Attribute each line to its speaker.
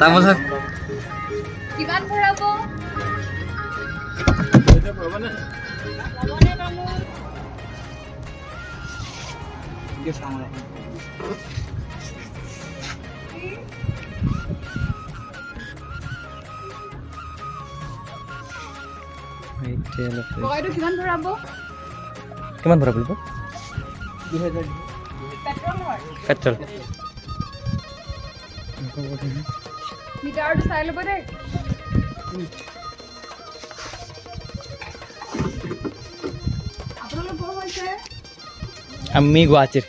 Speaker 1: তামোল
Speaker 2: কিমান ভৰাব? বগাইটো কিমান ভৰাব?
Speaker 1: কিমান ভৰাব লাগিব?
Speaker 2: 2000 পেট্ৰল হয়।
Speaker 1: পেট্ৰল
Speaker 2: মিটাৰটো চাই ল'ব দেই। আপোনালোক ক'ৰ হৈছে?
Speaker 1: আমি গুৱাহাটীৰ